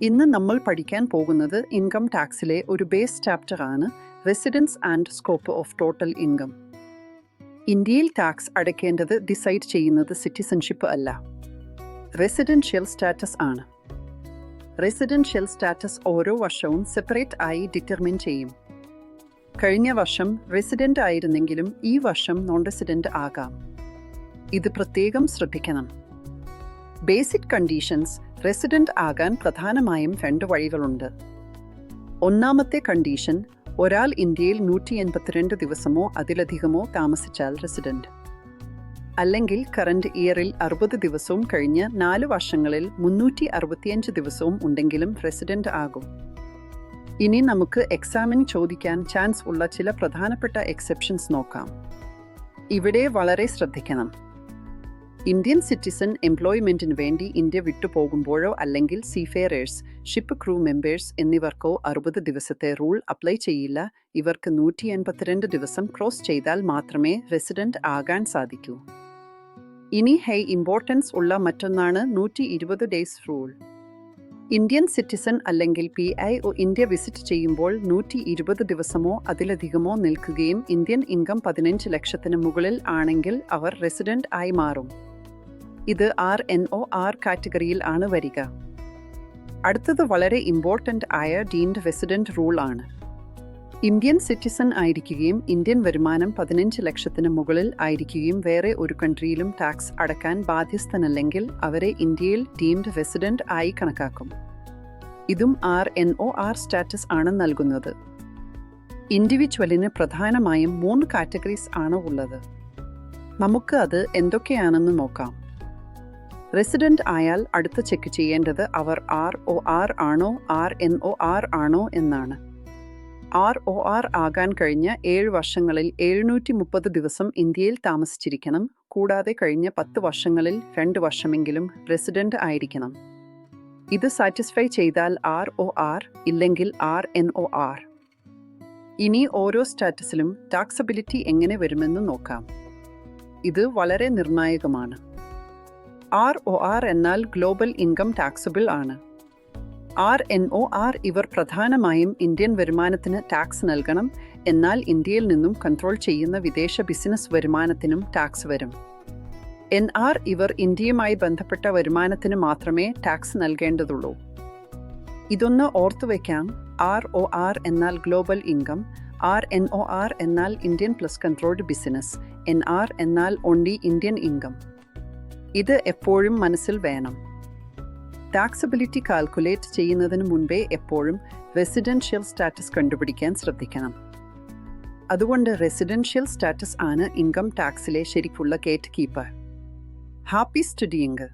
ഇന്ന് നമ്മൾ പഠിക്കാൻ പോകുന്നത് ഇൻകം ടാക്സിലെ ഒരു ബേസ് ചാപ്റ്റർ ആണ്, residence and scope of total income. ഇന്ത്യയിൽ ടാക്സ് അടയ്ക്കേണ്ടത് ഡിസൈഡ് ചെയ്യുന്നത് സിറ്റിസൺഷിപ്പ് അല്ല, റെസിഡൻഷ്യൽ സ്റ്റാറ്റസ് ആണ്. റെസിഡൻഷ്യൽ സ്റ്റാറ്റസ് ഓരോ വർഷവും സെപ്പറേറ്റ് ആയി ഡിറ്റർമിൻ ചെയ്യും. കഴിഞ്ഞ വർഷം റെസിഡന്റ് ആയിരുന്നെങ്കിലും ഈ വർഷം നോൺ റെസിഡന്റ് ആകാം. ഇത് പ്രത്യേകം ശ്രദ്ധിക്കണം. ബേസിക് കണ്ടീഷൻസ് റെസിഡന്റ് ആകാൻ പ്രധാനമായും 2 വഴികളുണ്ട്. ഒന്നാമത്തെ കണ്ടീഷൻ, ഒരാൾ ഇന്ത്യയിൽ 182 ദിവസമോ അതിലധികമോ താമസിച്ചാൽ റെസിഡന്റ്, അല്ലെങ്കിൽ കറന്റ് ഇയറിൽ 60 ദിവസവും കഴിഞ്ഞ് 4 വർഷങ്ങളിൽ 365 ദിവസവും ഉണ്ടെങ്കിലും റെസിഡന്റ് ആകും. ഇനി നമുക്ക് എക്സാമിന് ചോദിക്കാൻ ചാൻസ് ഉള്ള ചില പ്രധാനപ്പെട്ട എക്സെപ്ഷൻസ് നോക്കാം. ഇവിടെ വളരെ ശ്രദ്ധിക്കണം. ഇന്ത്യൻ സിറ്റിസൺ എംപ്ലോയ്മെന്റിന് വേണ്ടി ഇന്ത്യ വിട്ടുപോകുമ്പോഴോ അല്ലെങ്കിൽ സീഫെയറേഴ്സ്, ഷിപ്പ് ക്രൂ മെമ്പേഴ്സ് എന്നിവർക്കോ 60 ദിവസത്തെ റൂൾ അപ്ലൈ ചെയ്യില്ല. ഇവർക്ക് 182 ദിവസം ക്രോസ് ചെയ്താൽ മാത്രമേ റെസിഡന്റ് ആകാൻ സാധിക്കൂ. ഇനി ഇമ്പോർട്ടൻസ് ഉള്ള മറ്റൊന്നാണ് 120 ഡേയ്സ് റൂൾ. ഇന്ത്യൻ സിറ്റിസൺ അല്ലെങ്കിൽ PIO ഇന്ത്യ വിസിറ്റ് ചെയ്യുമ്പോൾ 120 ദിവസമോ അതിലധികമോ നിൽക്കുകയും ഇന്ത്യൻ ഇൻകം 15 ലക്ഷത്തിന് മുകളിൽ ആണെങ്കിൽ അവർ റെസിഡന്റ് ആയി മാറും. ഇത് RNOR കാറ്റഗറിയിൽ ആണ് വരിക. അടുത്തത് വളരെ ഇമ്പോർട്ടൻ്റ് ആയ ഡീംഡ് റെസിഡന്റ് റൂൾ ആണ്. ഇന്ത്യൻ സിറ്റിസൺ ആയിരിക്കുകയും ഇന്ത്യൻ വരുമാനം 15 ലക്ഷത്തിന് മുകളിൽ ആയിരിക്കുകയും വേറെ ഒരു കൺട്രിയിലും ടാക്സ് അടക്കാൻ ബാധ്യസ്ഥനല്ലെങ്കിൽ അവരെ ഇന്ത്യയിൽ ഡീംഡ് റെസിഡന്റ് ആയി കണക്കാക്കും. ഇതും RNOR സ്റ്റാറ്റസ് ആണ് നൽകുന്നത്. ഇൻഡിവിജ്വലിന് പ്രധാനമായും 3 കാറ്റഗറീസ് ആണ് ഉള്ളത്. നമുക്ക് അത് എന്തൊക്കെയാണെന്ന് നോക്കാം. റെസിഡന്റ് ആയാൽ അടുത്ത് ചെക്ക് ചെയ്യേണ്ടത് അവർ ROR ആണോ RNOR ആണോ എന്നാണ്. ROR ആകാൻ കഴിഞ്ഞ 7 വർഷങ്ങളിൽ 730 ദിവസം ഇന്ത്യയിൽ താമസിച്ചിരിക്കണം. കൂടാതെ കഴിഞ്ഞ 10 വർഷങ്ങളിൽ 2 വർഷമെങ്കിലും റെസിഡന്റ് ആയിരിക്കണം. ഇത് സാറ്റിസ്ഫൈ ചെയ്താൽ ROR, ഇല്ലെങ്കിൽ RNOR. ഇനി ഓരോ സ്റ്റാറ്റസിലും ടാക്സബിലിറ്റി എങ്ങനെ വരുമെന്ന് നോക്കാം. ഇത് വളരെ നിർണായകമാണ്. ROR എന്നാൽ ഗ്ലോബൽ ഇൻകം ടാക്സബിൾ ആണ്. RNOR ഇവർ പ്രധാനമായും ഇന്ത്യൻ വരുമാനത്തിന് ടാക്സ് നൽകണം, എന്നാൽ ഇന്ത്യയിൽ നിന്നും കൺട്രോൾ ചെയ്യുന്ന വിദേശ ബിസിനസ് വരുമാനത്തിനും ടാക്സ് വരും. NR ഇവർ ഇന്ത്യയുമായി ബന്ധപ്പെട്ട വരുമാനത്തിന് മാത്രമേ ടാക്സ് നൽകേണ്ടതുള്ളൂ. ഇതൊന്ന് ഓർത്തുവയ്ക്കാം. ROR എന്നാൽ ഗ്ലോബൽ ഇൻകം, RNOR എന്നാൽ Indian plus controlled business, NR എന്നാൽ ഓൺലി ഇന്ത്യൻ ഇൻകം. ഇത് എപ്പോഴും മനസ്സിൽ വേണം. ടാക്സബിലിറ്റി കാൽക്കുലേറ്റ് ചെയ്യുന്നതിന് മുൻപേ എപ്പോഴും റെസിഡൻഷ്യൽ സ്റ്റാറ്റസ് കണ്ടുപിടിക്കാൻ ശ്രദ്ധിക്കണം. അതുകൊണ്ട് റെസിഡൻഷ്യൽ സ്റ്റാറ്റസ് ആണ് ഇൻകം ടാക്സിലെ ശരിക്കുള്ള ഗേറ്റ് കീപ്പർ. ഹാപ്പി സ്റ്റുഡിയിങ്.